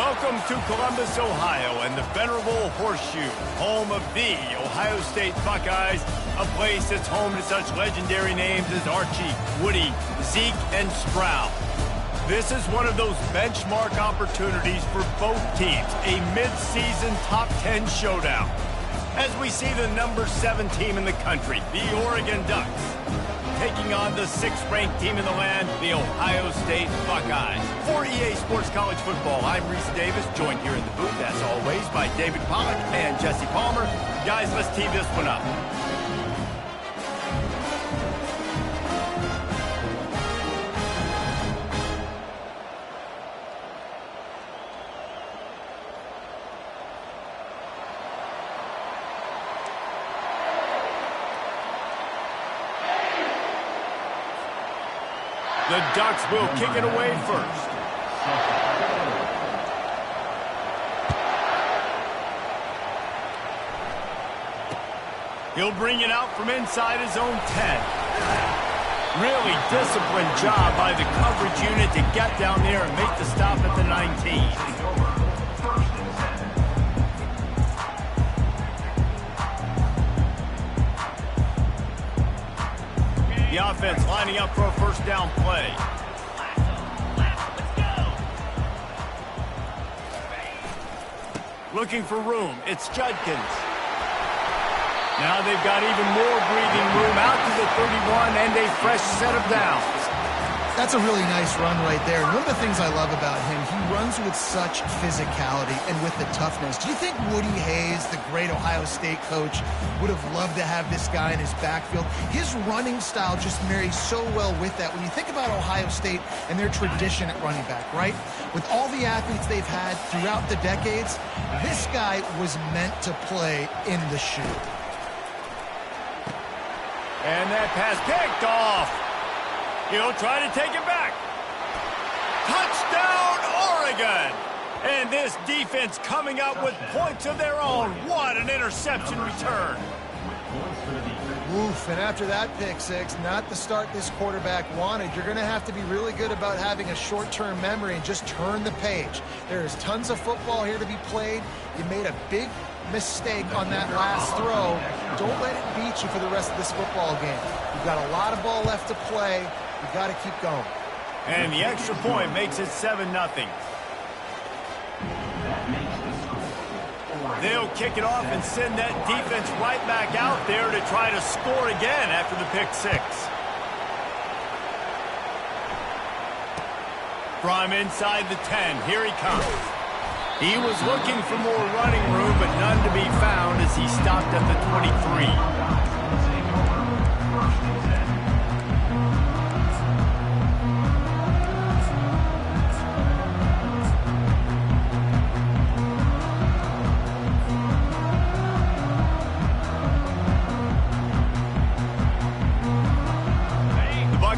Welcome to Columbus, Ohio, and the venerable Horseshoe, home of the Ohio State Buckeyes, a place that's home to such legendary names as Archie, Woody, Zeke, and Stroud. This is one of those benchmark opportunities for both teams, a mid-season top 10 showdown. As we see the number 7 team in the country, the Oregon Ducks, taking on the 6th-ranked team in the land, the Ohio State Buckeyes. For EA Sports College Football, I'm Reese Davis, joined here in the booth, as always, by David Pollack and Jesse Palmer. Guys, let's tee this one up. The Ducks will kick it away first. He'll bring it out from inside his own 10. Really disciplined job by the coverage unit to get down there and make the stop at the 19. The offense lining up for a first down play. Looking for room. It's Judkins. Now they've got even more breathing room out to the 31 and a fresh set of downs. That's a really nice run right there. And one of the things I love about him, he runs with such physicality and with the toughness. Do you think Woody Hayes, the great Ohio State coach, would have loved to have this guy in his backfield? His running style just marries so well with that. When you think about Ohio State and their tradition at running back, right? With all the athletes they've had throughout the decades, this guy was meant to play in the shoe. And that pass picked off. He'll try to take it back. Touchdown, Oregon! And this defense coming up with points of their own. What an interception return. Oof, and after that pick six, not the start this quarterback wanted. You're going to have to be really good about having a short-term memory and just turn the page. There is tons of football here to be played. You made a big mistake on that last throw. Don't let it beat you for the rest of this football game. You've got a lot of ball left to play. You've got to keep going. And the extra point makes it 7-0. They'll kick it off and send that defense right back out there to try to score again after the pick six. From inside the 10, here he comes. He was looking for more running room, but none to be found as he stopped at the 23.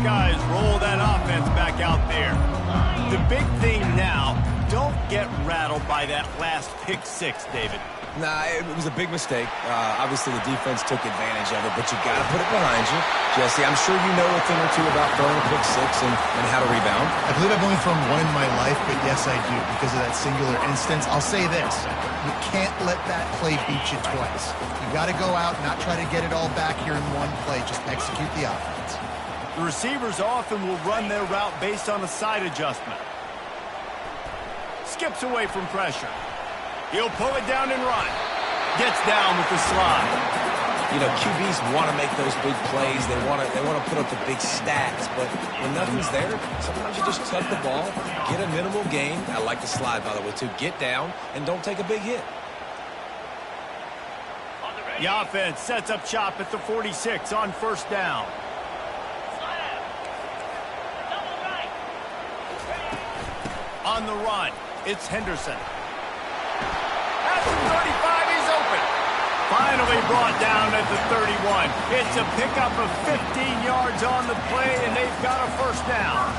Guys, roll that offense back out there. The big thing now, don't get rattled by that last pick six, David. Nah, it was a big mistake. Obviously, the defense took advantage of it, but you got to put it behind you. Jesse, I'm sure you know a thing or two about throwing a pick six and how to rebound. I believe I've only thrown one in my life, but yes, I do, because of that singular instance. I'll say this. You can't let that play beat you twice. You got to go out, not try to get it all back here in one play. Just execute the offense. The receivers often will run their route based on a side adjustment. Skips away from pressure. He'll pull it down and run. Gets down with the slide. You know, QBs want to make those big plays. They want to put up the big stats. But when nothing's there, sometimes you just tuck the ball, get a minimal gain. I like the slide, by the way, too. Get down and don't take a big hit. The offense sets up shop at the 46 on first down. On the run, it's Henderson. At the 35, he's open. Finally brought down at the 31. It's a pickup of 15 yards on the play, and they've got a first down.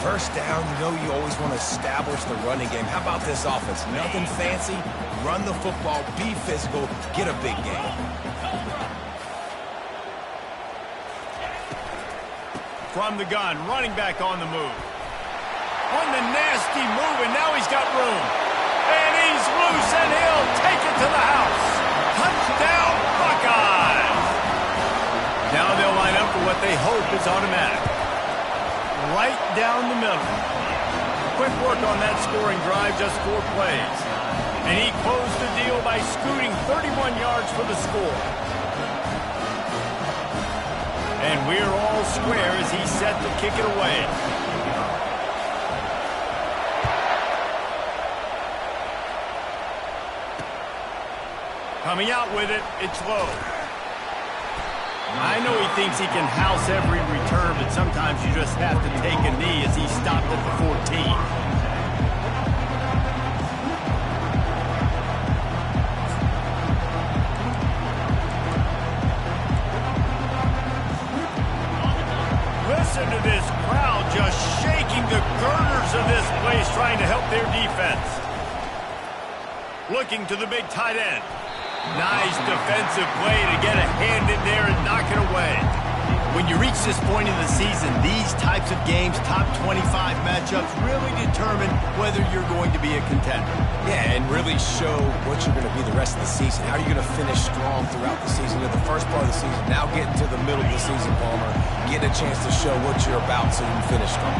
First down, you know you always want to establish the running game. How about this offense? Nothing fancy. Run the football, be physical, get a big game. From the gun, running back on the move. On the nasty move, and now he's got room. And he's loose, and he'll take it to the house. Touchdown, Buckeyes! Now they'll line up for what they hope is automatic. Right down the middle. Quick work on that scoring drive, just 4 plays. And he closed the deal by scooting 31 yards for the score. And we're all square as he's set to kick it away. Coming out with it, it's low. I know he thinks he can house every return, but sometimes you just have to take a knee as he stopped at the 14. Listen to this crowd just shaking the girders of this place, trying to help their defense. Looking to the big tight end. Nice defensive play to get a hand in there and knock it away. When you reach this point in the season, these types of games, top 25 matchups, really determine whether you're going to be a contender. Yeah, and really show what you're going to be the rest of the season. How are you going to finish strong throughout the season? The first part of the season, now getting to the middle of the season, Palmer, getting a chance to show what you're about so you can finish strong.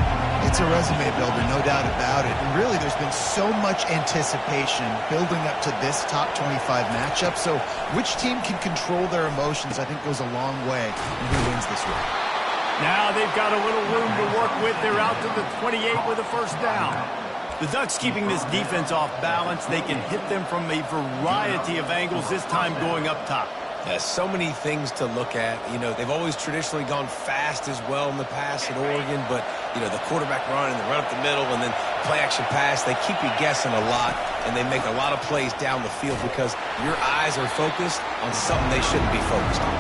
It's a resume builder, no doubt about it. And really, there's been so much anticipation building up to this top 25 matchup. So which team can control their emotions, I think, goes a long way in who wins this week. Now they've got a little room to work with. They're out to the 28 with a first down. The Ducks keeping this defense off balance. They can hit them from a variety of angles, this time going up top. So many things to look at. You know, they've always traditionally gone fast as well in the past at Oregon, but, you know, the quarterback run and the run up the middle and then play-action pass, they keep you guessing a lot, and they make a lot of plays down the field because your eyes are focused on something they shouldn't be focused on.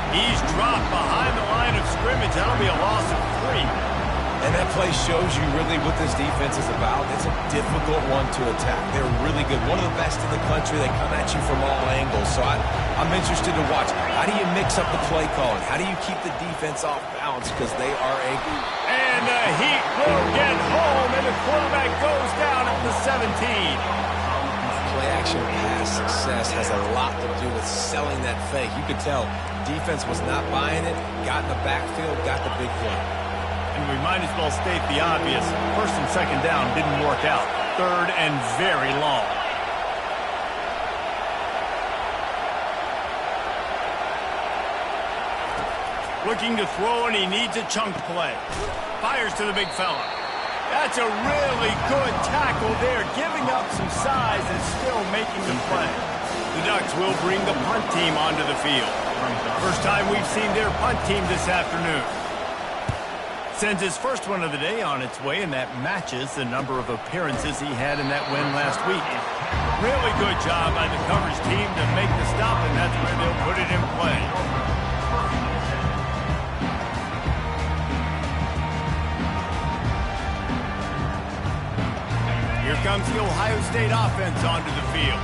He's dropped behind the line of scrimmage. That'll be a loss of 3. And that play shows you really what this defense is about. It's a difficult one to attack. They're really good. One of the best in the country. They come at you from all angles. So I'm interested to watch. How do you mix up the play calling? How do you keep the defense off balance? Because they are a... And the Heat will get home, and the quarterback goes down at the 17. Play-action pass success has a lot to do with selling that fake. You could tell defense was not buying it, got in the backfield, got the big play. And we might as well state the obvious. First and second down didn't work out. Third and very long. Looking to throw, and he needs a chunk play. Fires to the big fella. That's a really good tackle there, giving up some size and still making the play. The Ducks will bring the punt team onto the field. First time we've seen their punt team this afternoon. Sends his first one of the day on its way, and that matches the number of appearances he had in that win last week. Really good job by the coverage team to make the stop, and that's where they'll put it in play. Here comes the Ohio State offense onto the field.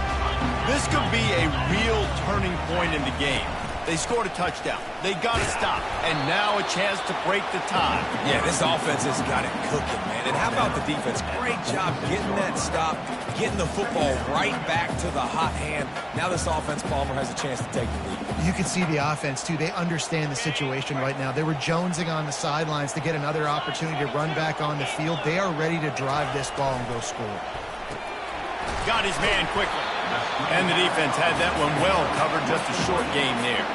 This could be a real turning point in the game. They scored a touchdown. They got a stop. And now a chance to break the tie. Yeah, this offense has got it cooking, man. And how about the defense? Great job getting that stop, getting the football right back to the hot hand. Now this offense, Palmer, has a chance to take the lead. You can see the offense, too. They understand the situation right now. They were jonesing on the sidelines to get another opportunity to run back on the field. They are ready to drive this ball and go score. Got his man quickly. And the defense had that one well covered. Just a short game there.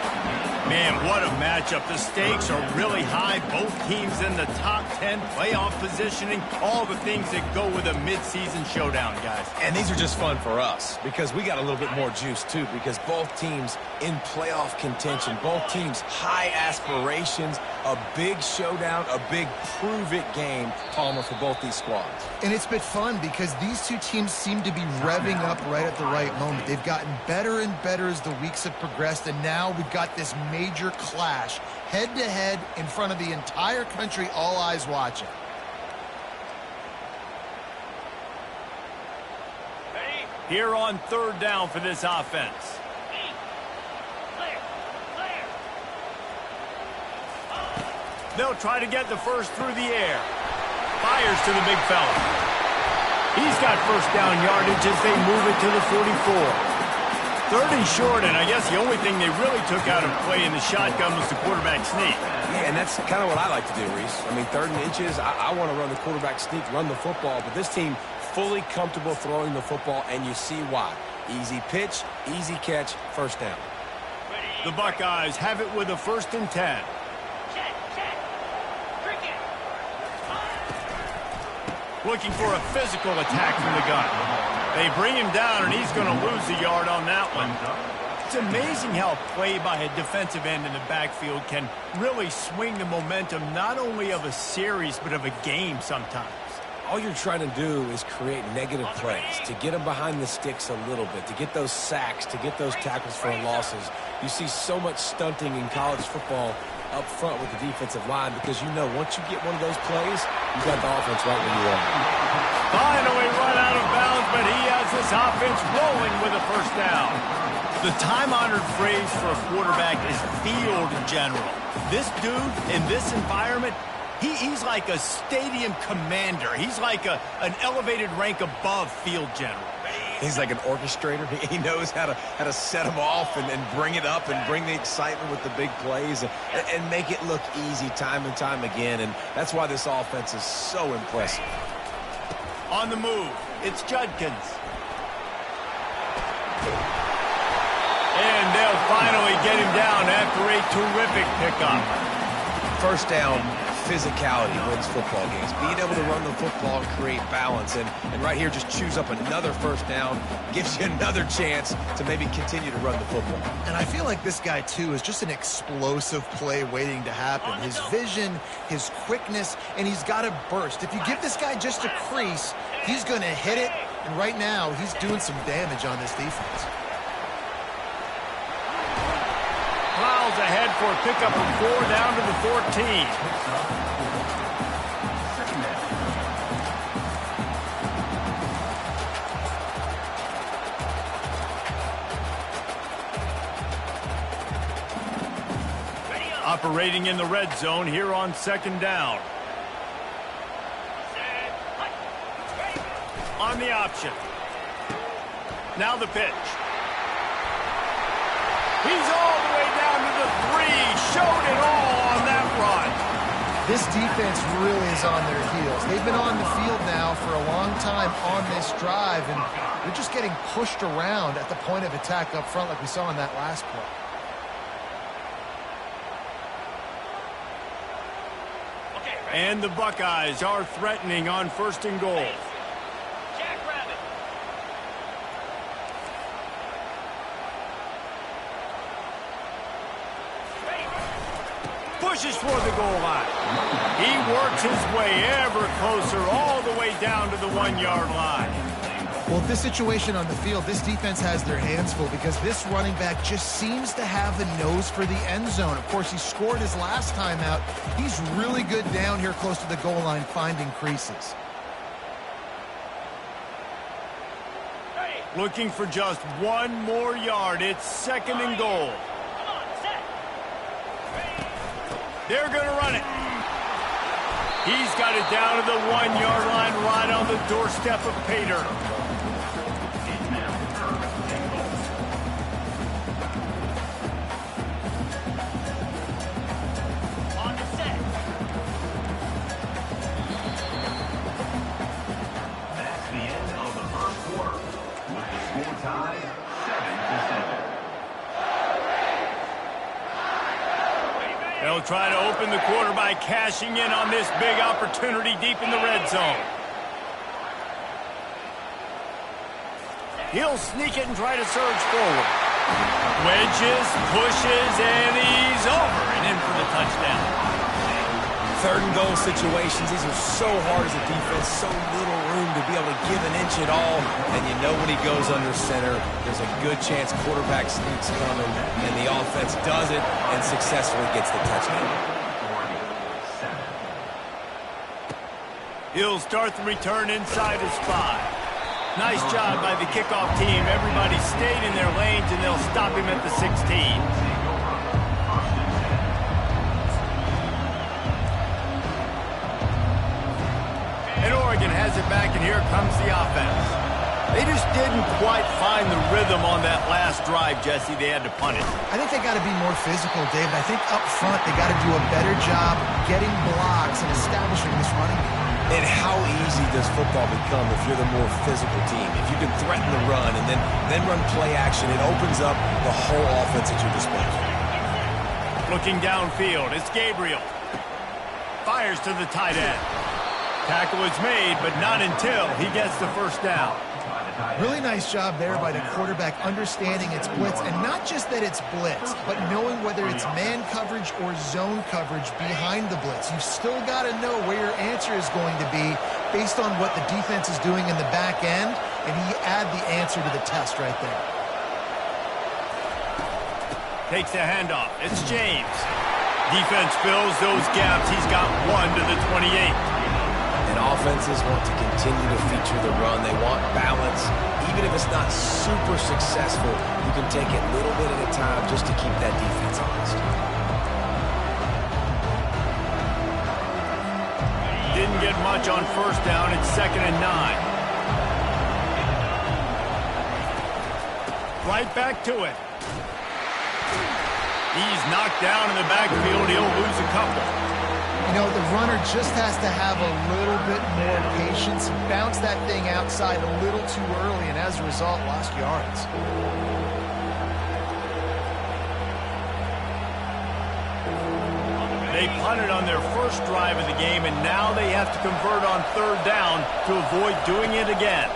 Man, what a matchup. The stakes are really high. Both teams in the top 10, playoff positioning, all the things that go with a midseason showdown, guys. And these are just fun for us because we got a little bit more juice, too, because both teams in playoff contention, both teams high aspirations, a big showdown, a big prove-it game, Palmer, for both these squads. And it's been fun because these two teams seem to be revving up right at the right moment. They've gotten better and better as the weeks have progressed, and now we've got this major clash, head-to-head in front of the entire country, all eyes watching. Here on third down for this offense. They'll try to get the first through the air. Fires to the big fella. He's got first down yardage as they move it to the 44. Third and short, and I guess the only thing they really took out of play in the shotgun was the quarterback sneak. Yeah, and that's kind of what I like to do, Reese. I mean, 3rd and inches, I want to run the quarterback sneak, run the football, but this team fully comfortable throwing the football, and you see why. Easy pitch, easy catch, first down. The Buckeyes have it with a 1st and 10. Looking for a physical attack from the gun. They bring him down, and he's going to lose a yard on that one. It's amazing how play by a defensive end in the backfield can really swing the momentum not only of a series but of a game sometimes. All you're trying to do is create negative plays, to get them behind the sticks a little bit, to get those sacks, to get those tackles for losses. You see so much stunting in college football up front with the defensive line because you know once you get one of those plays, you got the offense right where you want it. Finally run out of bounds, but he has this offense rolling with a 1st down. The time-honored phrase for a quarterback is field general. This dude in this environment, he's like a stadium commander. He's like an elevated rank above field general. He's like an orchestrator. He knows how to set them off and bring it up and bring the excitement with the big plays and make it look easy time and time again. And that's why this offense is so impressive. On the move, it's Judkins. And they'll finally get him down after a terrific pickup. First down, physicality wins football games. Being able to run the football and create balance. And right here, just choose up another 1st down, gives you another chance to maybe continue to run the football. And I feel like this guy, too, is just an explosive play waiting to happen. His vision, his quickness, and he's got a burst. If you give this guy just a crease, he's going to hit it. And right now, he's doing some damage on this defense. Clouds ahead for a pickup of 4 down to the 14. Operating in the red zone here on 2nd down. On the option. Now the pitch. He's all the way down to the 3. Showed it all on that run. This defense really is on their heels. They've been on the field now for a long time on this drive, and they're just getting pushed around at the point of attack up front like we saw in that last play. And the Buckeyes are threatening on 1st and goal. Pushes for the goal line. He works his way ever closer all the way down to the 1-yard line. Well, this situation on the field, this defense has their hands full because this running back just seems to have the nose for the end zone. Of course, he scored his last time out. He's really good down here close to the goal line finding creases. Looking for just 1 more yard. It's 2nd and goal. They're going to run it. He's got it down to the 1-yard line right on the doorstep of Pater. On the set. That's the end of the 1st quarter. With the score tied 7-7. They'll try to open the quarter by cashing in on this big opportunity deep in the red zone. He'll sneak it and try to surge forward. Wedges, pushes, and he's over and in for the touchdown. 3rd and goal situations, these are so hard as a defense, so little room to be able to give an inch at all. And you know when he goes under center, there's a good chance quarterback sneaks coming, and the offense does it and successfully gets the touchdown. He'll start the return inside his 5. Nice job by the kickoff team. Everybody stayed in their lanes, and they'll stop him at the 16. Oregon has it back, and here comes the offense. They just didn't quite find the rhythm on that last drive, Jesse. They had to punt it. I think they got to be more physical, David. I think up front they got to do a better job getting blocks and establishing this running game. And how easy does football become if you're the more physical team? If you can threaten the run and then run play action, it opens up the whole offense at your disposal. Looking downfield, it's Gabriel. Fires to the tight end. Tackle is made, but not until he gets the first down. Really nice job there by the quarterback understanding it's blitz, and not just that it's blitz, but knowing whether it's man coverage or zone coverage behind the blitz. You've still got to know where your answer is going to be based on what the defense is doing in the back end, and he add the answer to the test right there. Takes the handoff. It's James. Defense fills those gaps. He's got one to the 28. And offenses want to continue to feature the run. They want balance. Even if it's not super successful, you can take it little bit at a time just to keep that defense honest. Didn't get much on first down. It's 2nd and 9. Right back to it. He's knocked down in the backfield. He'll lose a couple. You know, the runner just has to have a little bit more patience. Bounce that thing outside a little too early, and as a result, lost yards. They punted on their first drive of the game, and now they have to convert on 3rd down to avoid doing it again.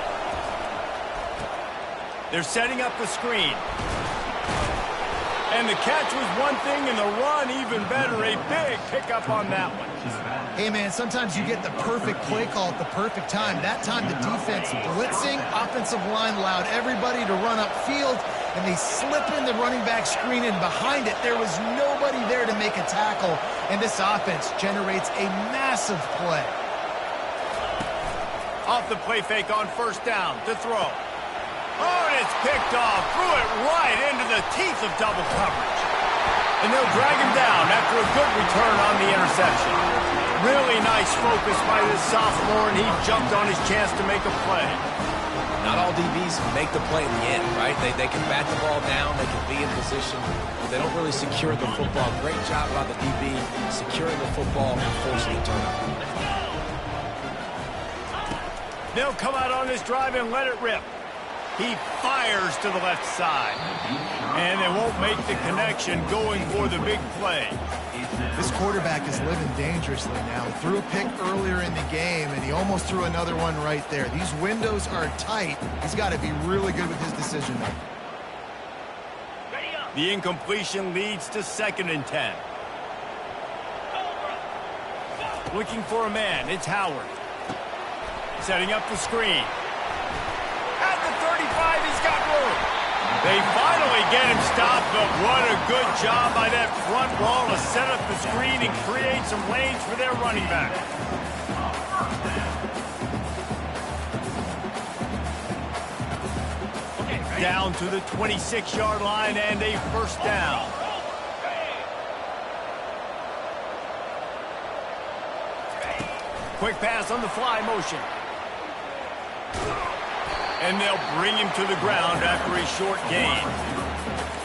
They're setting up the screen. And the catch was one thing, and the run even better. A big pickup on that one. Hey, man, sometimes you get the perfect play call at the perfect time. That time the defense blitzing, offensive line allowed everybody to run upfield, and they slip in the running back screen, and behind it there was nobody there to make a tackle, and this offense generates a massive play. Off the play fake on 1st down to throw. Oh, and it's picked off. Threw it right into the teeth of double coverage. And they'll drag him down after a good return on the interception. Really nice focus by this sophomore, and he jumped on his chance to make a play. Not all DBs make the play in the end, right? They can bat the ball down, they can be in position, but they don't really secure the football. Great job by the DB securing the football and forcing a turnover. They'll come out on this drive and let it rip. He fires to the left side. And they won't make the connection going for the big play. This quarterback is living dangerously now. He threw a pick earlier in the game, and he almost threw another one right there. These windows are tight. He's got to be really good with his decision making. The incompletion leads to 2nd and 10. Looking for a man. It's Howard. Setting up the screen. At the 35, he's got room. They finally get him stopped, but what a good job by that front wall to set up the screen and create some lanes for their running back. Down to the 26-yard line and a 1st down. Quick pass on the fly motion. And they'll bring him to the ground after a short gain.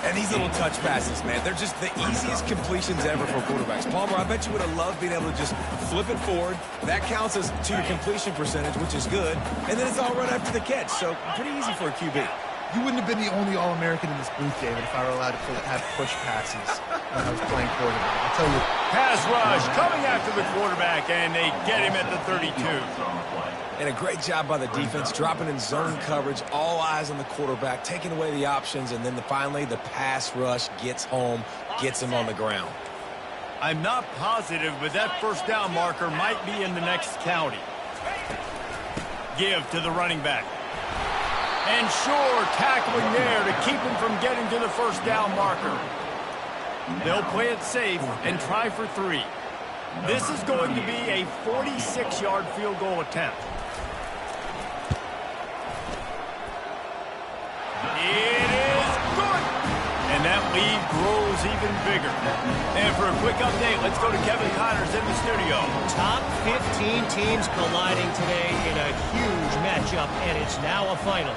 And these little touch passes, man, they're just the easiest completions ever for quarterbacks. Palmer, I bet you would have loved being able to just flip it forward. That counts as to your completion percentage, which is good. And then it's all right after the catch, so pretty easy for a QB. You wouldn't have been the only All-American in this booth, David, if I were allowed to have push passes when I was playing quarterback. I'll tell you. Pass rush coming after the quarterback, and they get him at the 32. And a great job by the defense, dropping in zone coverage, all eyes on the quarterback, taking away the options, and then finally the pass rush gets home, gets him on the ground. I'm not positive, but that 1st down marker might be in the next county. Give to the running back. And sure, tackling there to keep him from getting to the 1st down marker. They'll play it safe and try for 3. This is going to be a 46-yard field goal attempt. It is good. And that that lead grows even bigger. And for a quick update, let's go to Kevin Connors in the studio. Top 15 teams colliding today in a huge matchup, and it's now a final.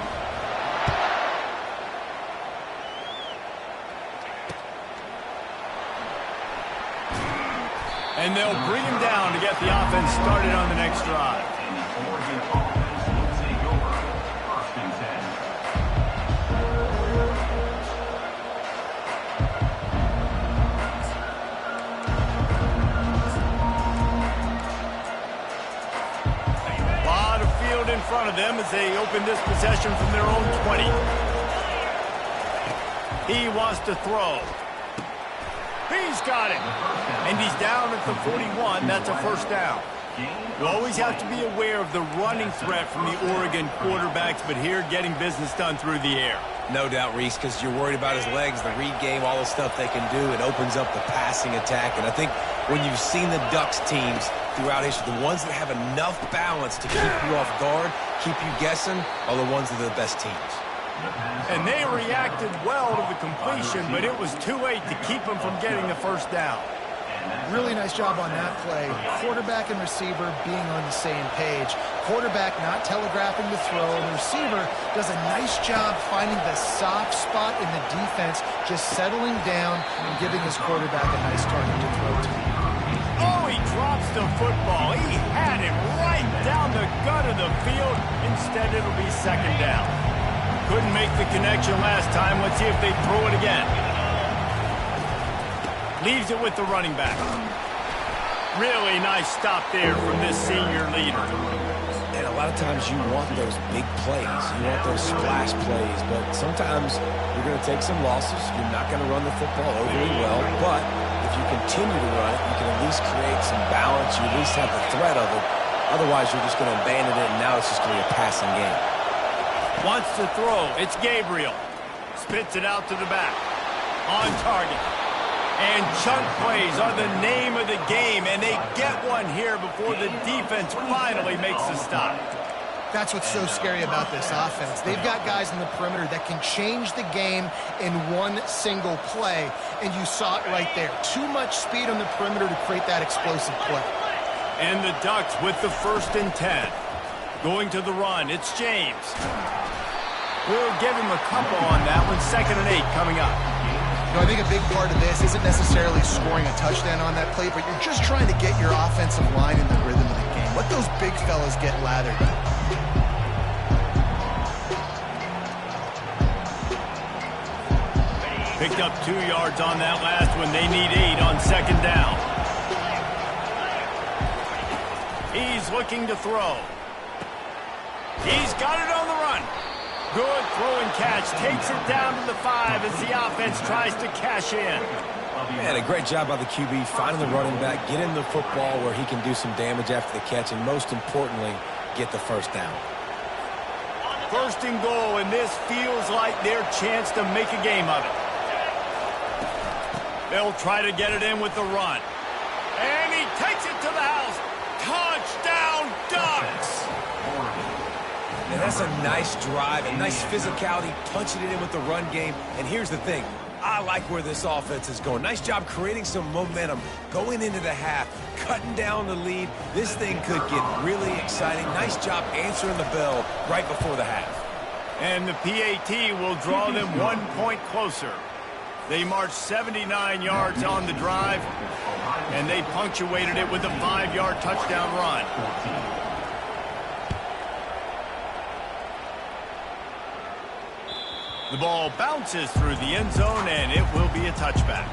And they'll bring him down to get the offense started on the next drive. Oregon offense will take over 1st and 10. Lot of field in front of them as they open this possession from their own 20. He wants to throw. He's got it. And he's down at the 41. That's a first down. You always have to be aware of the running threat from the Oregon quarterbacks, but here getting business done through the air. No doubt, Reese, because you're worried about his legs, the read game, all the stuff they can do. It opens up the passing attack. And I think when you've seen the Ducks teams throughout history, the ones that have enough balance to keep you off guard, keep you guessing, are the ones that are the best teams. And they reacted well to the completion, but it was too late to keep them from getting the first down. Really nice job on that play. Quarterback and receiver being on the same page. Quarterback not telegraphing the throw. And the receiver does a nice job finding the soft spot in the defense, just settling down and giving his quarterback a nice target to throw to. Oh, he drops the football. He had it right down the gut of the field. Instead, it'll be second down. Couldn't make the connection last time. Let's see if they throw it again. Leaves it with the running back. Really nice stop there from this senior leader. And a lot of times you want those big plays. You want those splash plays. But sometimes you're going to take some losses. You're not going to run the football overly well. But if you continue to run it, you can at least create some balance. You at least have the threat of it. Otherwise, you're just going to abandon it, and now it's just going to be a passing game. Wants to throw. It's Gabriel. Spits it out to the back. On target. And chunk plays are the name of the game, and they get one here before the defense finally makes the stop. That's what's so scary about this offense. They've got guys in the perimeter that can change the game in one single play, and you saw it right there. Too much speed on the perimeter to create that explosive play. And the Ducks with the 1st and 10. Going to the run, it's James. We'll give him a couple on that one. 2nd and 8 coming up. You know, I think a big part of this isn't necessarily scoring a touchdown on that play, but you're just trying to get your offensive line in the rhythm of the game. Let those big fellas get lathered. Picked up 2 yards on that last one. They need 8 on 2nd down. He's looking to throw. He's got it on the run. Good throw and catch. Takes it down to the 5 as the offense tries to cash in. Man, a great job by the QB, finding the running back, getting the football where he can do some damage after the catch, and most importantly, get the first down. 1st and goal, and this feels like their chance to make a game of it. They'll try to get it in with the run. And he takes it to the house. Touchdown, Ducks! And that's a nice drive, a nice physicality, punching it in with the run game. And here's the thing. I like where this offense is going. Nice job creating some momentum, going into the half, cutting down the lead. This thing could get really exciting. Nice job answering the bell right before the half. And the PAT will draw them 1 point closer. They marched 79 yards on the drive, and they punctuated it with a 5-yard touchdown run. The ball bounces through the end zone, and it will be a touchback.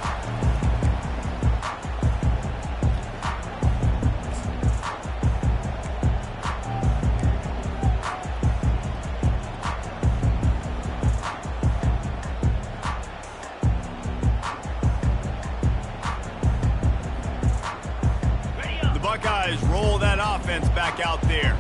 The Buckeyes roll that offense back out there.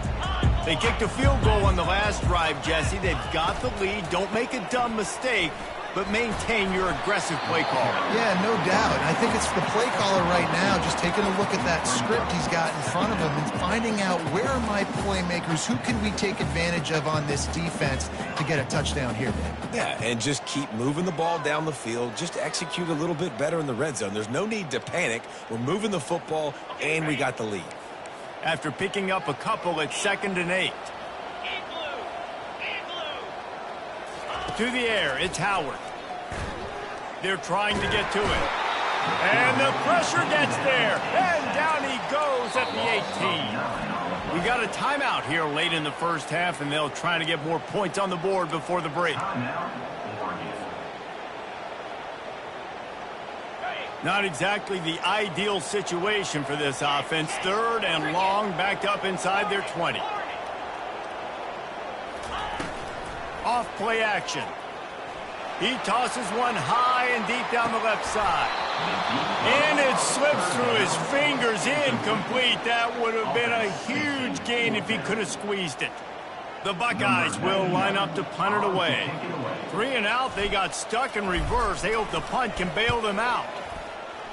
They kicked a field goal on the last drive, Jesse. They've got the lead. Don't make a dumb mistake. but maintain your aggressive play call. Yeah, no doubt. I think it's the play caller right now just taking a look at that script he's got in front of him and finding out where are my playmakers, who can we take advantage of on this defense to get a touchdown here, Dave. Yeah, and just keep moving the ball down the field. Just execute a little bit better in the red zone. There's no need to panic. We're moving the football, and we got the lead. After picking up a couple, it's 2nd and 8. To the air, it's Howard. They're trying to get to it. And the pressure gets there. And down he goes at the 18. We got a timeout here late in the first half, and they'll try to get more points on the board before the break. Not exactly the ideal situation for this offense. 3rd and long, backed up inside their 20. Off play action. He tosses one high and deep down the left side. And it slips through his fingers, incomplete. That would have been a huge gain if he could have squeezed it. The Buckeyes will line up to punt it away. 3 and out, they got stuck in reverse. They hope the punt can bail them out.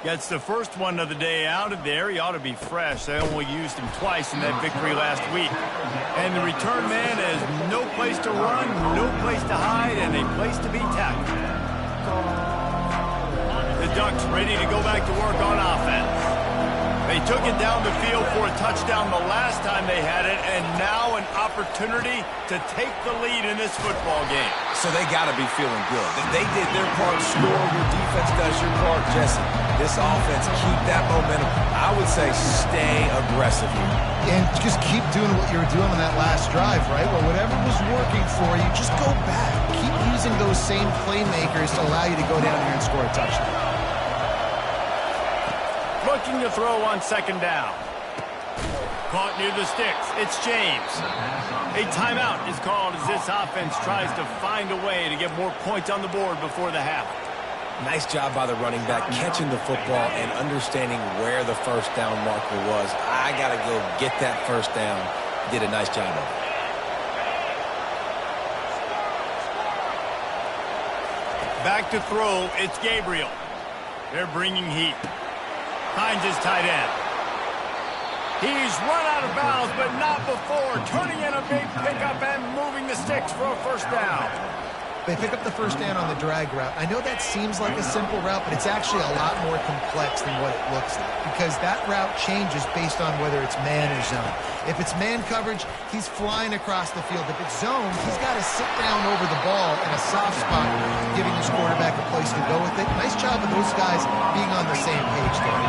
Gets the first one of the day out of there. He ought to be fresh. They only used him twice in that victory last week. And the return man has no place to run, no place to hide, and a place to be tackled. The Ducks ready to go back to work on offense. They took it down the field for a touchdown the last time they had it, and now an opportunity to take the lead in this football game. So they got to be feeling good. They did their part, score. Your defense does your part, Jesse. This offense, keep that momentum. I would say stay aggressive here. And just keep doing what you were doing on that last drive, right? Well, whatever was working for you, just go back. Keep using those same playmakers to allow you to go down here and score a touchdown. Looking to throw on 2nd down. Caught near the sticks. It's James. A timeout is called as this offense tries to find a way to get more points on the board before the half. Nice job by the running back, catching the football and understanding where the first down marker was. I got to go get that first down. Did a nice job of it. Back to throw, it's Gabriel. They're bringing heat. Finds his tight end. He's run out of bounds, but not before. Turning in a big pickup and moving the sticks for a first down. They pick up the first down on the drag route. I know that seems like a simple route, but it's actually a lot more complex than what it looks like because that route changes based on whether it's man or zone. If it's man coverage, he's flying across the field. If it's zone, he's got to sit down over the ball in a soft spot, giving his quarterback a place to go with it. Nice job of those guys being on the same page there.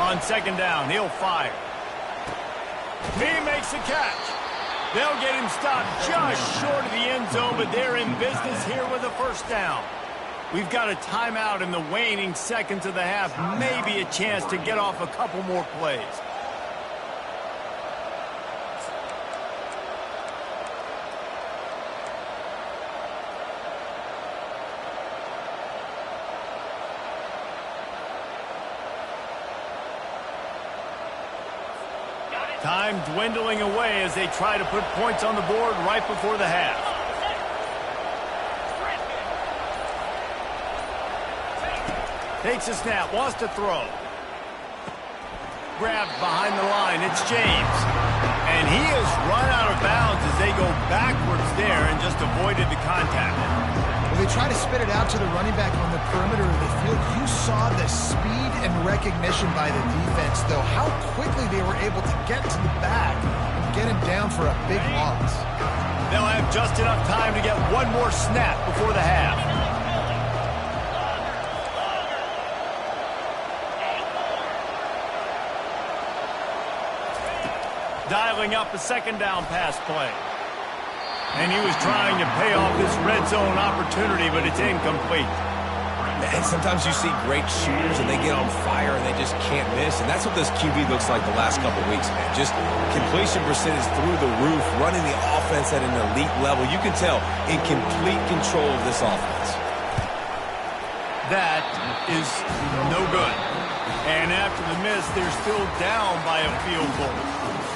On 2nd down, he'll fire. He makes the catch. They'll get him stopped just short of the end zone, but they're in business here with a first down. We've got a timeout in the waning seconds of the half. Maybe a chance to get off a couple more plays. Time dwindling away as they try to put points on the board right before the half. Takes a snap, wants to throw. Grabbed behind the line, it's James. And he has run out of bounds as they go backwards there and just avoided the contact. Well, they try to spit it out to the running back on the perimeter of the field. You saw the speed and recognition by the defense, though, how quickly they were able to get to the back and get him down for a big loss. They'll have just enough time to get one more snap before the half. Dialing up a 2nd down pass play. And he was trying to pay off this red zone opportunity, but it's incomplete. And sometimes you see great shooters and they get on fire and they just can't miss. And that's what this QB looks like the last couple weeks, man. Just completion percentage through the roof, running the offense at an elite level. You can tell in complete control of this offense. That is no good. And after the miss, they're still down by a field goal.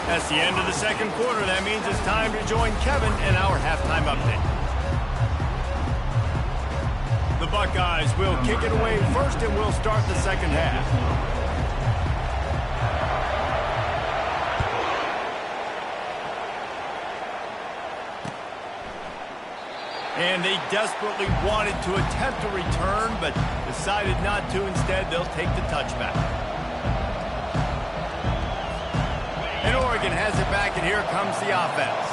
That's the end of the second quarter. That means it's time to join Kevin in our halftime update. The Buckeyes will kick it away first, and we'll start the second half. And they desperately wanted to attempt a return, but decided not to. Instead, they'll take the touchback. And Oregon has it back, and here comes the offense.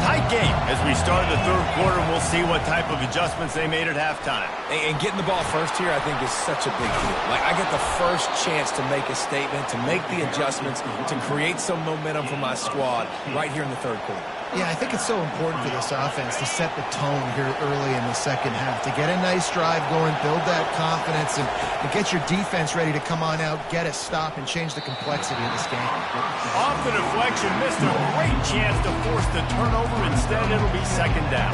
Tight game as we start the third quarter, and we'll see what type of adjustments they made at halftime. And getting the ball first here, I think, is such a big deal. Like, I get the first chance to make a statement, to make the adjustments, to create some momentum for my squad right here in the third quarter. Yeah, I think it's so important for this offense to set the tone here early in the second half, to get a nice drive going, build that confidence, and get your defense ready to come on out, get a stop, and change the complexity of this game. Off the deflection, missed a great chance to force the turnover. Instead, it'll be second down.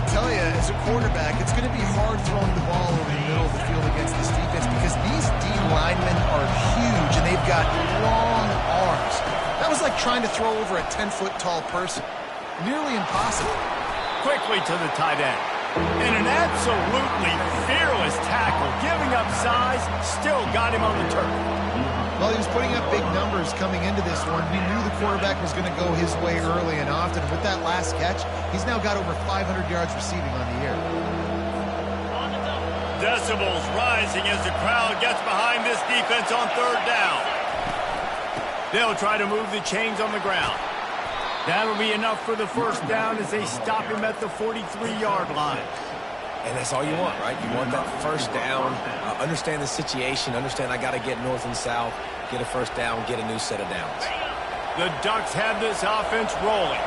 I'll tell you, as a quarterback, it's going to be hard throwing the ball over the middle of the field against this defense because these D linemen are huge, and they've got long arms. That was like trying to throw over a 10-foot tall person. Nearly impossible. Quickly to the tight end. And an absolutely fearless tackle. Giving up size, still got him on the turf. Well, he was putting up big numbers coming into this one. We knew the quarterback was going to go his way early and often. With that last catch, he's now got over 500 yards receiving on the year. Decibels rising as the crowd gets behind this defense on third down. They'll try to move the chains on the ground. That'll be enough for the first down as they stop him at the 43-yard line. And that's all you want, right? You want that first down, understand the situation, understand I got to get north and south, get a first down, get a new set of downs. The Ducks have this offense rolling.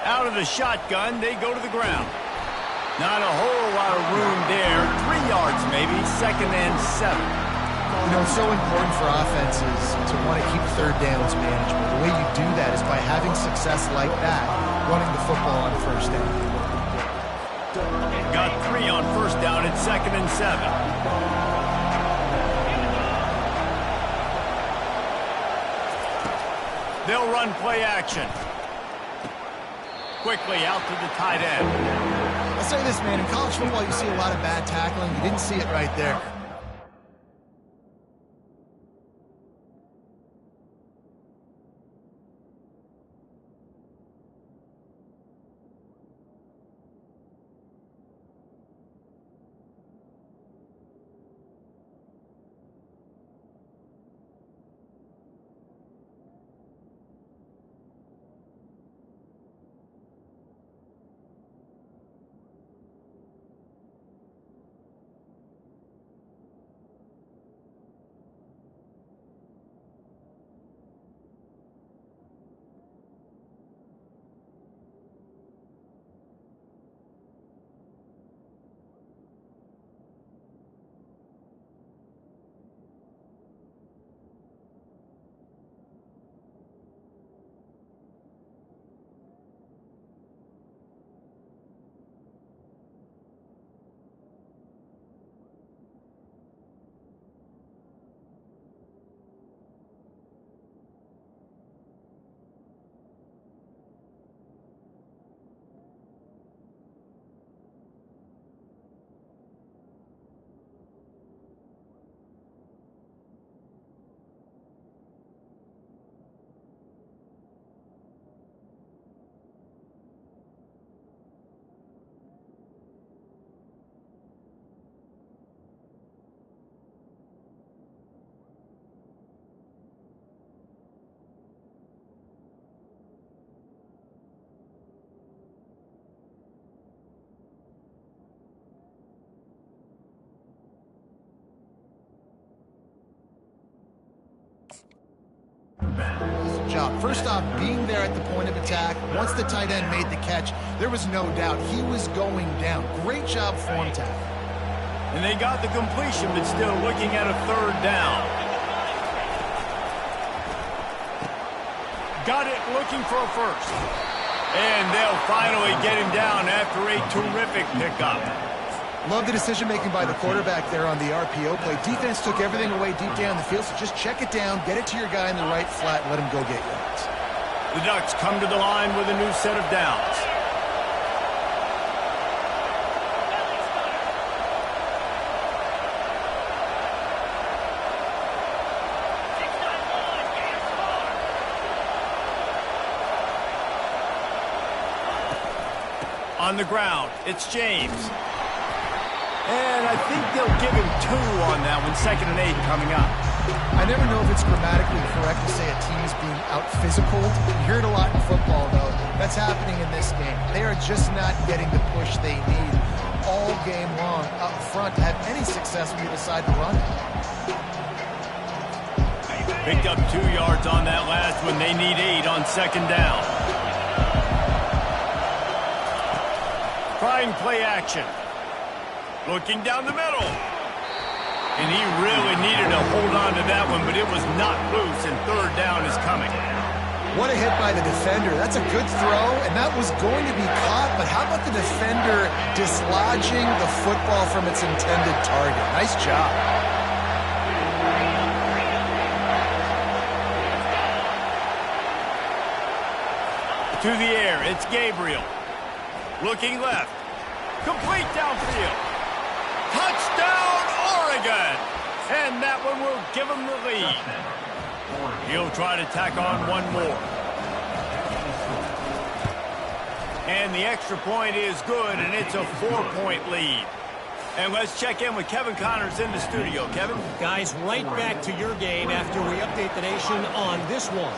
Out of the shotgun, they go to the ground. Not a whole lot of room there. 3 yards maybe, second and 7. You know, it's so important for offenses to want to keep third downs manageable. The way you do that is by having success like that, running the football on first down. Got 3 on first down at second and 7. They'll run play action. Quickly out to the tight end. I'll say this, man, in college football you see a lot of bad tackling. You didn't see it right there. Job. First off, being there at the point of attack, once the tight end made the catch, there was no doubt he was going down. Great job form tackle. And they got the completion, but still looking at a third down. Got it looking for a first. And they'll finally get him down after a terrific pickup. Love the decision-making by the quarterback there on the RPO play. Defense took everything away deep down the field, so just check it down, get it to your guy in the right flat, and let him go get yards. The Ducks come to the line with a new set of downs. On the ground, it's James. And I think they'll give him 2 on that one, 2nd and 8 coming up. I never know if it's grammatically correct to say a team is being out-physical. You hear it a lot in football, though. That's happening in this game. They are just not getting the push they need all game long up front to have any success when you decide to run it. Picked up 2 yards on that last one. They need 8 on 2nd down. Trying play action. Looking down the middle. And he really needed to hold on to that one, but it was not loose, and 3rd down is coming. What a hit by the defender. That's a good throw, and that was going to be caught, but how about the defender dislodging the football from its intended target? Nice job. To the air, it's Gabriel. Looking left. Complete downfield. Touchdown, Oregon! And that one will give him the lead. He'll try to tack on 1 more. And the extra point is good, and it's a 4-point lead. And let's check in with Kevin Connors in the studio. Kevin? Guys, right back to your game after we update the nation on this one.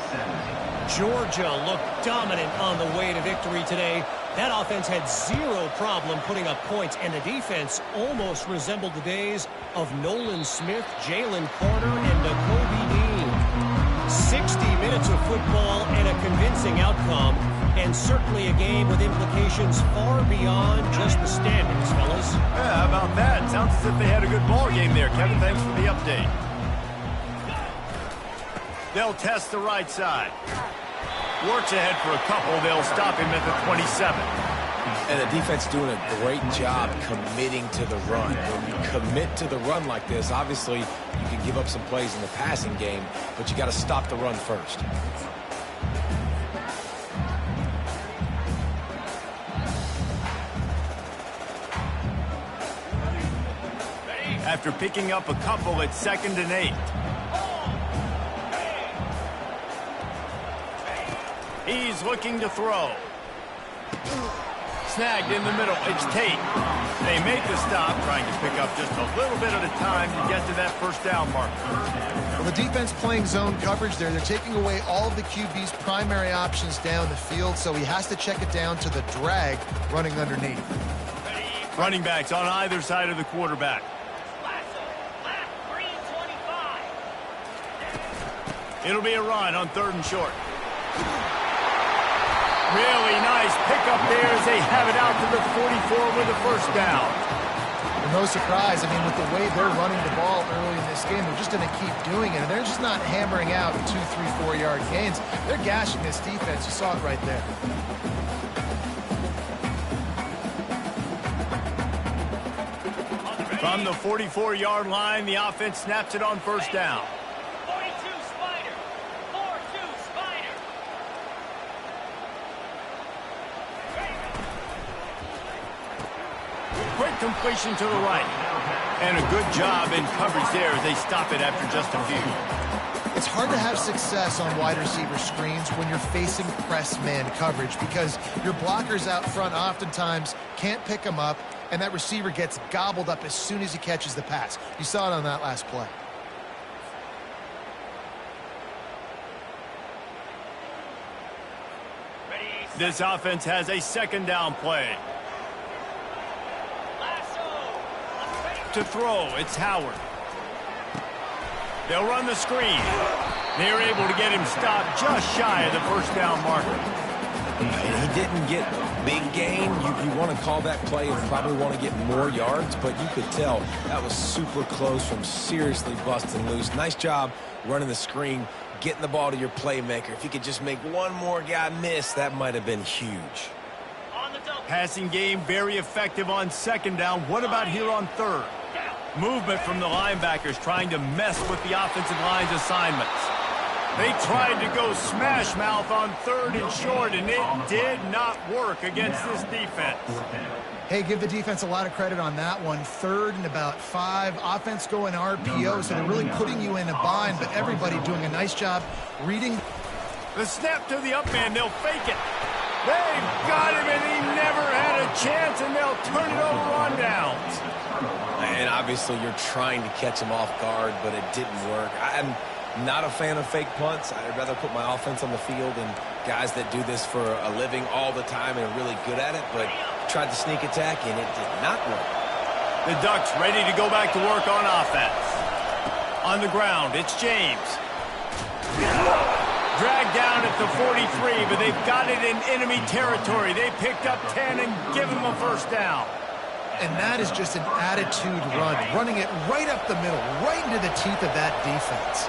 Georgia looked dominant on the way to victory today. That offense had 0 problem putting up points, and the defense almost resembled the days of Nolan Smith, Jalen Carter, and Nakobe Dean. 60 minutes of football and a convincing outcome, and certainly a game with implications far beyond just the standings, fellas. Yeah, how about that? Sounds as if they had a good ball game there. Kevin, thanks for the update. They'll test the right side. Works ahead for a couple. They'll stop him at the 27. And the defense doing a great job committing to the run. When you commit to the run like this, obviously you can give up some plays in the passing game, but you got to stop the run first. After picking up a couple at 2nd and 8. He's looking to throw. Snagged in the middle. It's Tate. They make the stop, trying to pick up just a little bit at a time to get to that 1st down marker. Well, the defense playing zone coverage there. They're taking away all of the QB's primary options down the field, so he has to check it down to the drag running underneath. Running backs on either side of the quarterback. It'll be a run on 3rd and short. Really nice pickup there as they have it out to the 44 with the 1st down. And no surprise, I mean, with the way they're running the ball early in this game, they're just going to keep doing it. And they're just not hammering out 2, 3, 4-yard gains. They're gashing this defense. You saw it right there. From the 44-yard line, the offense snaps it on 1st down. Quick completion to the right. And a good job in coverage there as they stop it after just a few. It's hard to have success on wide receiver screens when you're facing press man coverage because your blockers out front oftentimes can't pick them up, and that receiver gets gobbled up as soon as he catches the pass. You saw it on that last play. This offense has a 2nd down play. To throw, it's Howard. They'll run the screen. They're able to get him stopped just shy of the 1st down marker. And he didn't get big gain. You want to call that play and probably want to get more yards, but you could tell that was super close from seriously busting loose. Nice job running the screen, getting the ball to your playmaker. If you could just make one more guy miss, that might have been huge. On the double. Passing game very effective on second down. What about here on third? Movement from the linebackers trying to mess with the offensive line's assignments. They tried to go smash mouth on third and short, and it did not work against this defense. Hey, give the defense a lot of credit on that one. Third and about 5. Offense going RPO, so they're really putting you in a bind, but everybody doing a nice job reading. The snap to the up man, they'll fake it. They've got him, and he never had a chance, and they'll turn it over on downs. And obviously you're trying to catch him off guard, but it didn't work. I'm not a fan of fake punts. I'd rather put my offense on the field and guys that do this for a living all the time and are really good at it, but tried to sneak attack, and it did not work. The Ducks ready to go back to work on offense. On the ground, it's James. Dragged down at the 43, but they've got it in enemy territory. They picked up 10 and give him a first down. And that is just an attitude run, running it right up the middle, right into the teeth of that defense.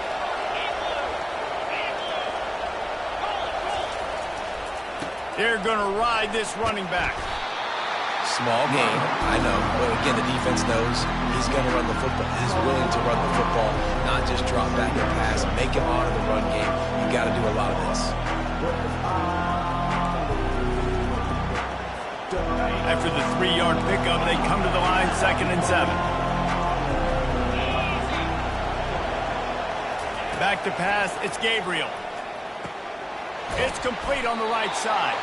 They're going to ride this running back. Small game, I know, but again, the defense knows he's going to run the football. He's willing to run the football, not just drop back and pass, make him honor the run game. You got to do a lot of this. After the 3-yard pickup, they come to the line, 2nd and 7. Back to pass, it's Gabriel. It's complete on the right side.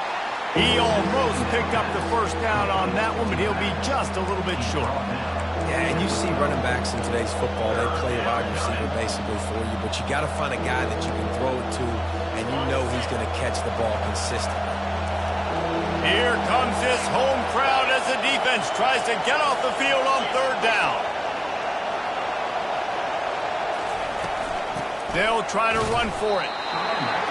He almost picked up the first down on that one, but he'll be just a little bit short. Yeah, and you see running backs in today's football, they play wide receiver basically for you, but you got to find a guy that you can throw it to, and you know he's going to catch the ball consistently. Here comes this home crowd as the defense tries to get off the field on 3rd down. They'll try to run for it.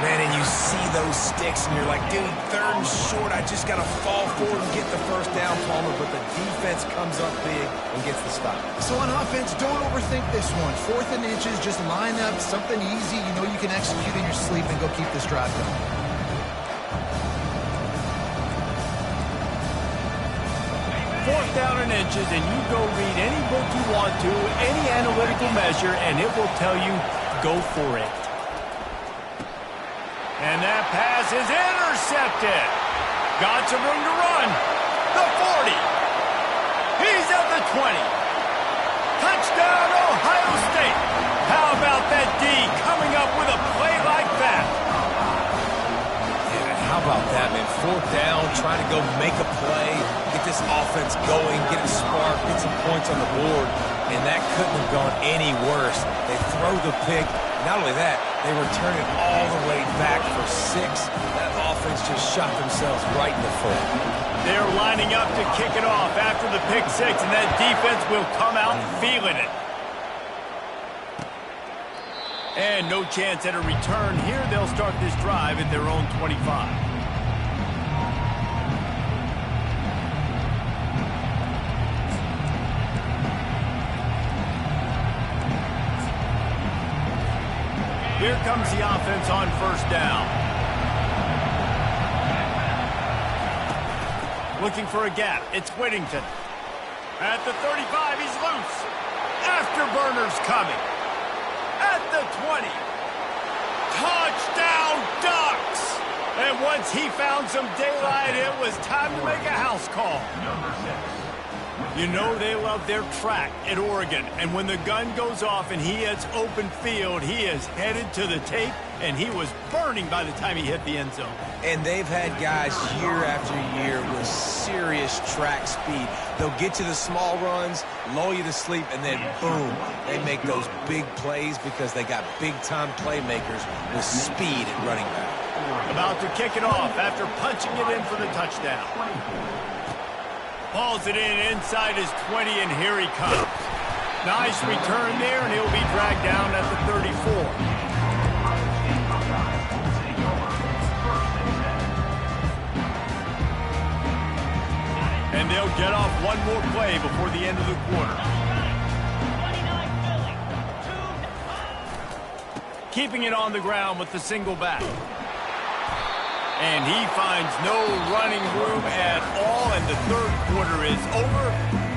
Man, and you see those sticks, and you're like, dude, 3rd and short, I just got to fall forward and get the first down, Palmer, but the defense comes up big and gets the stop. So on offense, don't overthink this one. 4th and inches, just line up something easy you know you can execute in your sleep and go keep this drive going. 4th down and inches, and you go read any book you want to, any analytical measure, and it will tell you, go for it. And that pass is intercepted. Got some room to run. The 40. He's at the 20. Touchdown, Ohio State. How about that D coming up with a play like that? Yeah, how about that, man? 4th down, trying to go make a play, get this offense going, get it sparked, get some points on the board, and that couldn't have gone any worse. They throw the pick. Not only that, they return it all the way back for 6. That offense just shot themselves right in the foot. They're lining up to kick it off after the pick 6, and that defense will come out feeling it. And no chance at a return here. They'll start this drive at their own 25. Here comes the offense on 1st down. Looking for a gap. It's Whittington. At the 35, he's loose. Afterburner's coming. At the 20. Touchdown, Ducks! And once he found some daylight, it was time to make a house call. Number 6. You know they love their track at Oregon, and when the gun goes off and he hits open field, he is headed to the tape, and he was burning by the time he hit the end zone. And they've had guys year after year with serious track speed. They'll get you the small runs, lull you to sleep, and then boom, they make those big plays because they got big-time playmakers with speed at running back. About to kick it off after punching it in for the touchdown. Hauls it in inside his 20, and here he comes. Nice return there, and he'll be dragged down at the 34. And they'll get off one more play before the end of the quarter. Keeping it on the ground with the single back. And he finds no running room at all, and the third quarter is over.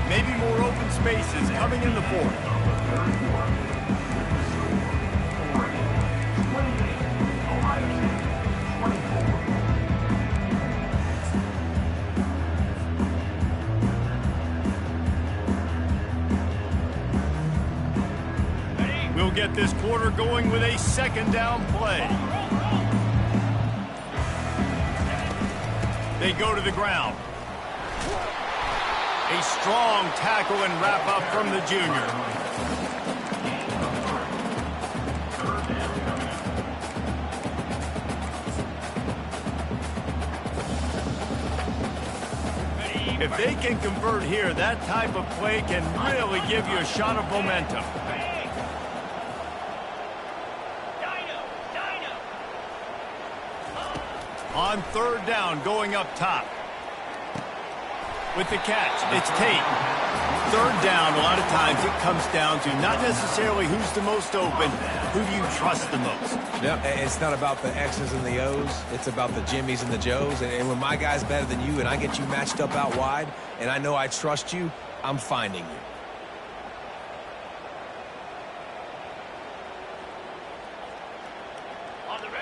Maybe more open spaces coming in the fourth. We'll get this quarter going with a second down play. They go to the ground. A strong tackle and wrap up from the junior. If they can convert here, that type of play can really give you a shot of momentum. On third down, going up top. With the catch, it's Tate. Third down, a lot of times it comes down to not necessarily who's the most open, who do you trust the most? Yep, it's not about the X's and the O's. It's about the Jimmies and the Joes. And when my guy's better than you and I get you matched up out wide and I know I trust you, I'm finding you.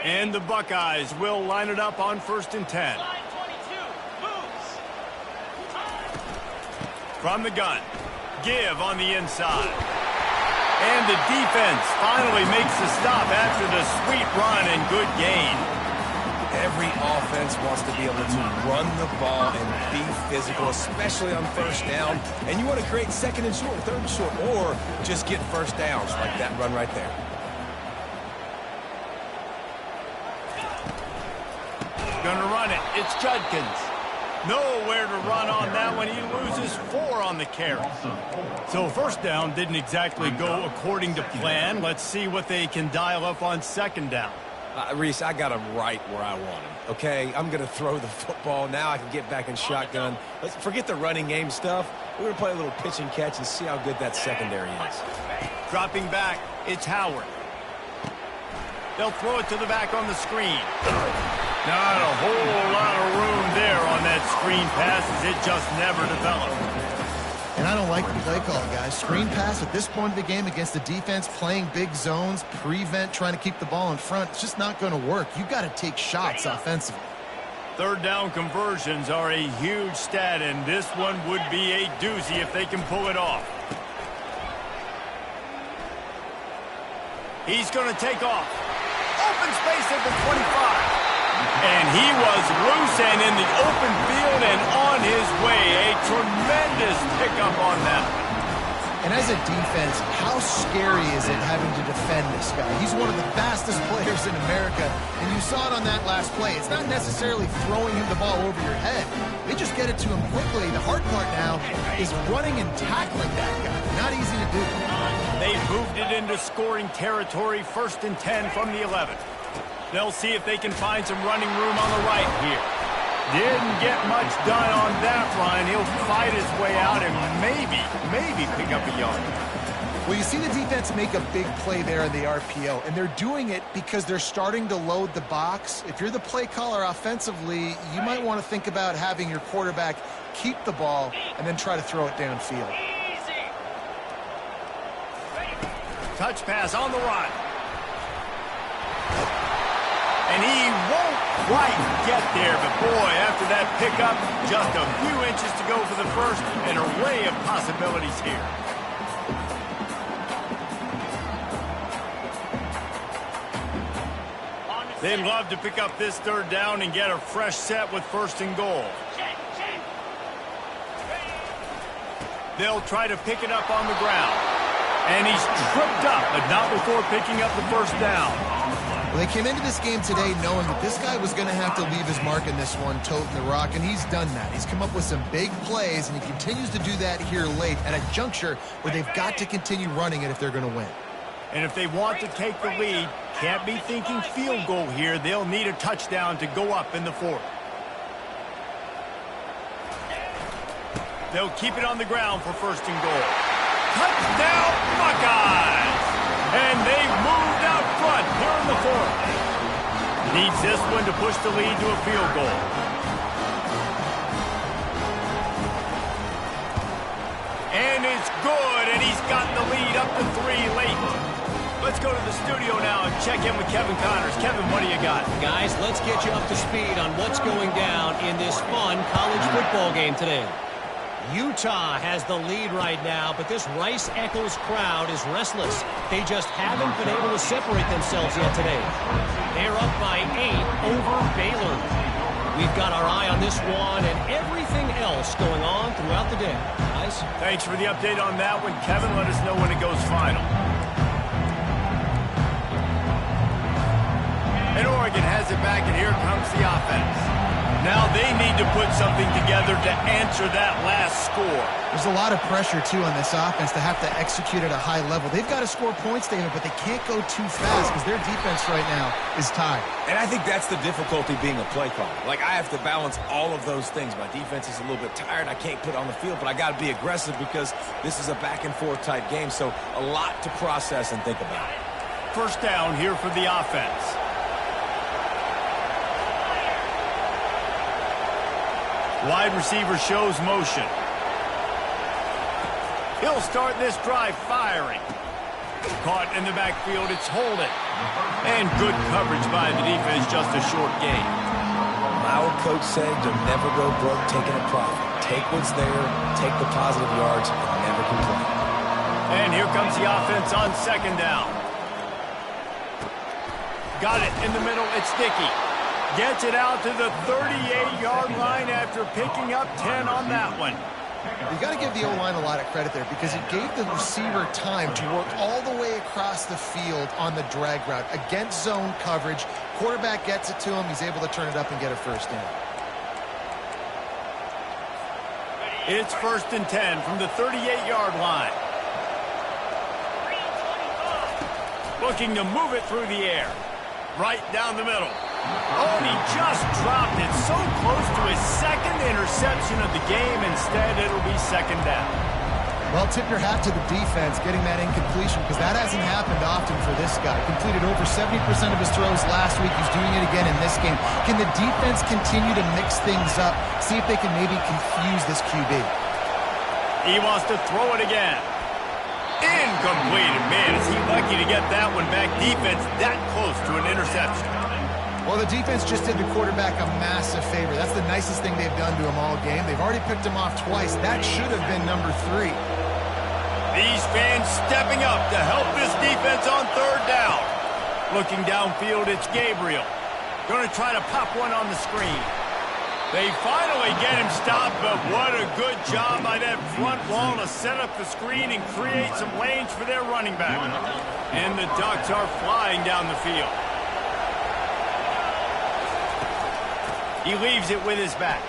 And the Buckeyes will line it up on 1st and 10. From the gun, give on the inside. And the defense finally makes the stop after the sweet run and good gain. Every offense wants to be able to run the ball and be physical, especially on first down. And you want to create second and short, third and short, or just get first downs like that run right there. Gonna run it. It's Judkins. Nowhere to run on that one. He loses 4 on the carry. So first down didn't exactly go according to plan. Let's see what they can dial up on second down. Reese, I got him right where I want him. Okay, I'm going to throw the football. Now I can get back in shotgun. Let's forget the running game stuff. We're going to play a little pitch and catch and see how good that secondary is. Dropping back, it's Howard. They'll throw it to the back on the screen. Not a whole lot of room there on that screen pass as it just never developed. And I don't like the play call, guys. Screen pass at this point of the game against the defense, playing big zones, prevent, trying to keep the ball in front. It's just not going to work. You've got to take shots offensively. Third down conversions are a huge stat, and this one would be a doozy if they can pull it off. He's going to take off. Open space at the 25. And he was loose and in the open field and on his way. A tremendous pickup on that. And as a defense, how scary is it having to defend this guy? He's one of the fastest players in America, and you saw it on that last play. It's not necessarily throwing him the ball over your head. They just get it to him quickly. The hard part now is running and tackling that guy. Not easy to do. They moved it into scoring territory, 1st and 10 from the 11. They'll see if they can find some running room on the right here. Didn't get much done on that run. He'll fight his way out and maybe pick up a yard. Well, you see the defense make a big play there in the RPO, and they're doing it because they're starting to load the box. If you're the play caller offensively, you might want to think about having your quarterback keep the ball and then try to throw it downfield. Touch pass on the run. And he won't quite get there, but boy, after that pickup, just a few inches to go for the first, an array of possibilities here. They'd love to pick up this third down and get a fresh set with 1st and goal. They'll try to pick it up on the ground. And he's tripped up, but not before picking up the first down. Well, they came into this game today knowing that this guy was going to have to leave his mark in this one, toting the rock, and he's done that. He's come up with some big plays, and he continues to do that here late at a juncture where they've got to continue running it if they're going to win. And if they want to take the lead, can't be thinking field goal here. They'll need a touchdown to go up in the fourth. They'll keep it on the ground for 1st and goal. Touchdown, Buckeyes! And they've moved out front here in the fourth. Needs this one to push the lead to a field goal. And it's good, and he's got the lead up to 3 late. Let's go to the studio now and check in with Kevin Connors. Kevin, what do you got? Guys, let's get you up to speed on what's going down in this fun college football game today. Utah has the lead right now, but this Rice-Eccles crowd is restless. They just haven't been able to separate themselves yet today. They're up by 8 over Baylor. We've got our eye on this one and everything else going on throughout the day. Guys? Thanks for the update on that one, Kevin. Let us know when it goes final. And Oregon has it back, and here comes the offense. Now they need to put something together to answer that last score. There's a lot of pressure, too, on this offense to have to execute at a high level. They've got to score points, David, but they can't go too fast because their defense right now is tired. And I think that's the difficulty being a play caller. Like, I have to balance all of those things. My defense is a little bit tired. I can't put it on the field, but I got to be aggressive because this is a back-and-forth type game, so a lot to process and think about. First down here for the offense. Wide receiver shows motion. He'll start this drive firing. Caught in the backfield, it's holding. And good coverage by the defense, just a short gain. My old coach said you'll never go broke taking a profit. Take what's there, take the positive yards, and never complain. And here comes the offense on second down. Got it in the middle, it's Dickey. Gets it out to the 38-yard line after picking up 10 on that one. You got to give the O-line a lot of credit there because it gave the receiver time to work all the way across the field on the drag route against zone coverage. Quarterback gets it to him. He's able to turn it up and get a first down. It's 1st and 10 from the 38-yard line. Looking to move it through the air. Right down the middle. Oh, and he just dropped it so close to his second interception of the game. Instead, it'll be second down. Well, tip your hat to the defense getting that incompletion because that hasn't happened often for this guy. Completed over 70% of his throws last week. He's doing it again in this game. Can the defense continue to mix things up? See if they can maybe confuse this QB. He wants to throw it again. Incomplete. Man, is he lucky to get that one back. Defense that close to an interception. Well, the defense just did the quarterback a massive favor. That's the nicest thing they've done to him all game. They've already picked him off twice. That should have been number 3. These fans stepping up to help this defense on third down. Looking downfield, it's Gabriel. Going to try to pop one on the screen. They finally get him stopped, but what a good job by that front wall to set up the screen and create some lanes for their running back. And the Ducks are flying down the field. He leaves it with his back.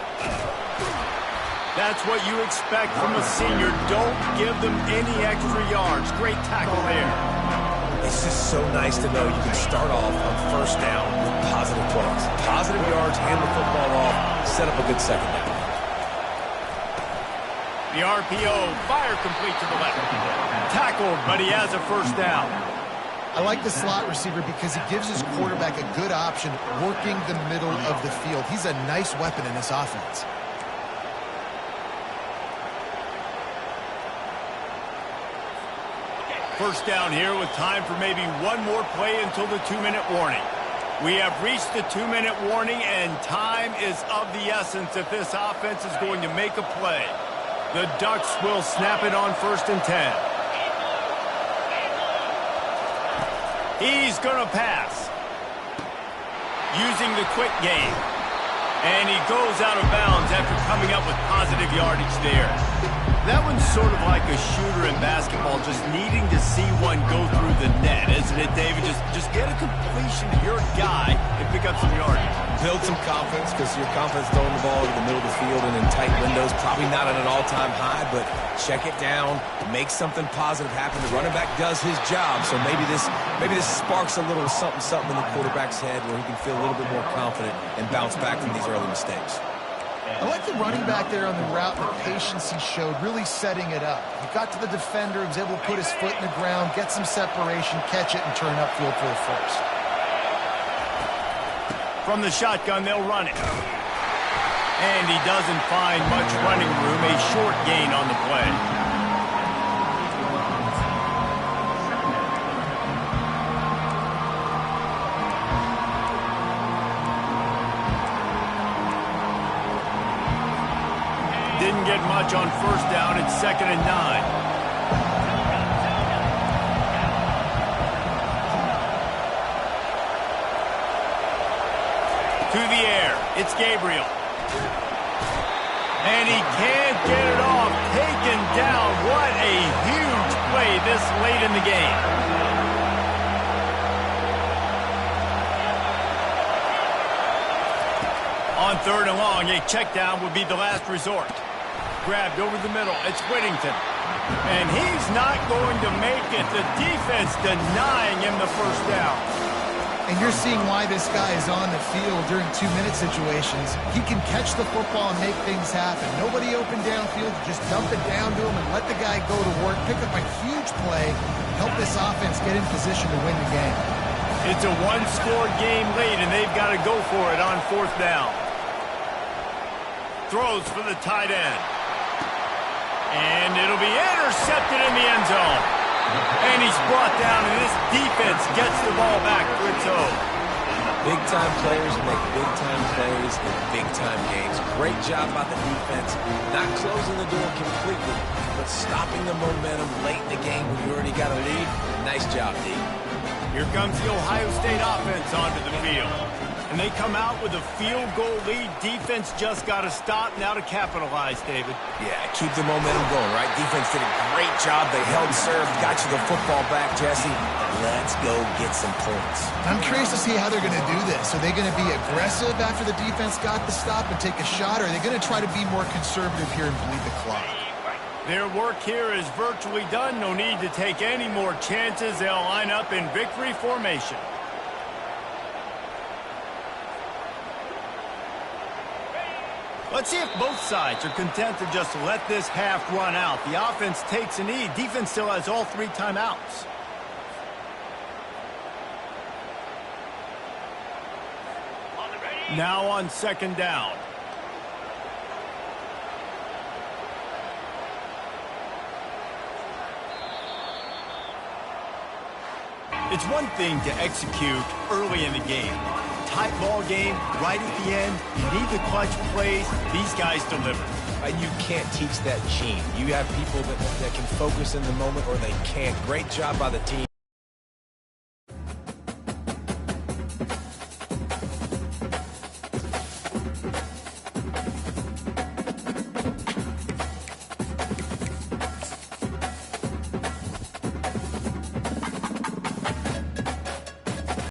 That's what you expect from a senior. Don't give them any extra yards. Great tackle there. It's just so nice to know you can start off on first down with positive plays. Positive yards, hand the football off, set up a good second down. The RPO, fire complete to the left. Tackled, but he has a first down. I like the slot receiver because he gives his quarterback a good option working the middle of the field. He's a nice weapon in this offense. First down here with time for maybe one more play until the 2-minute warning. We have reached the 2-minute warning, and time is of the essence if this offense is going to make a play. The Ducks will snap it on 1st and 10. He's going to pass. Using the quick game. And he goes out of bounds after coming up with positive yardage there. That one's sort of like a shooter in basketball, just needing to see one go through the net, isn't it, David? Just get a completion to your guy and pick up some yardage. Build some confidence because your confidence throwing the ball to the middle of the field and in tight windows, probably not at an all-time high, but check it down, make something positive happen. The running back does his job, so maybe this sparks a little something in the quarterback's head where he can feel a little bit more confident and bounce back from these early mistakes. I like the running back there on the route and the patience he showed, really setting it up. He got to the defender, was able to put his foot in the ground, get some separation, catch it, and turn upfield for the first. From the shotgun, they'll run it. And he doesn't find much running room. A short gain on the play. Didn't get much on first down. It's 2nd and 9. To the air. It's Gabriel. And he can't get it off. Taken down. What a huge play this late in the game. On 3rd and long, a check down would be the last resort. Grabbed over the middle. It's Whittington. And he's not going to make it. The defense denying him the first down. And you're seeing why this guy is on the field during 2-minute situations. He can catch the football and make things happen. Nobody open downfield. Just dump it down to him and let the guy go to work. Pick up a huge play. Help this offense get in position to win the game. It's a one-score game late, and they've got to go for it on 4th down. Throws for the tight end. And it'll be intercepted in the end zone. And he's brought down, and this defense gets the ball back for its own. Big-time players make big-time plays in big-time games. Great job by the defense. Not closing the door completely, but stopping the momentum late in the game when you already got a lead. Nice job, D. Here comes the Ohio State offense onto the field. And they come out with a field goal lead. Defense just got to stop now to capitalize, David. Yeah, keep the momentum going, right? Defense did a great job. They held serve, got you the football back, Jesse. Let's go get some points. I'm curious to see how they're going to do this. Are they going to be aggressive after the defense got the stop and take a shot, or are they going to try to be more conservative here and bleed the clock? Their work here is virtually done. No need to take any more chances. They'll line up in victory formation. Let's see if both sides are content to just let this half run out. The offense takes a knee. Defense still has all 3 timeouts. Now on 2nd down. It's one thing to execute early in the game. Tight ball game, right at the end. You need the clutch plays. These guys deliver. And you can't teach that gene. You have people that can focus in the moment or they can't. Great job by the team.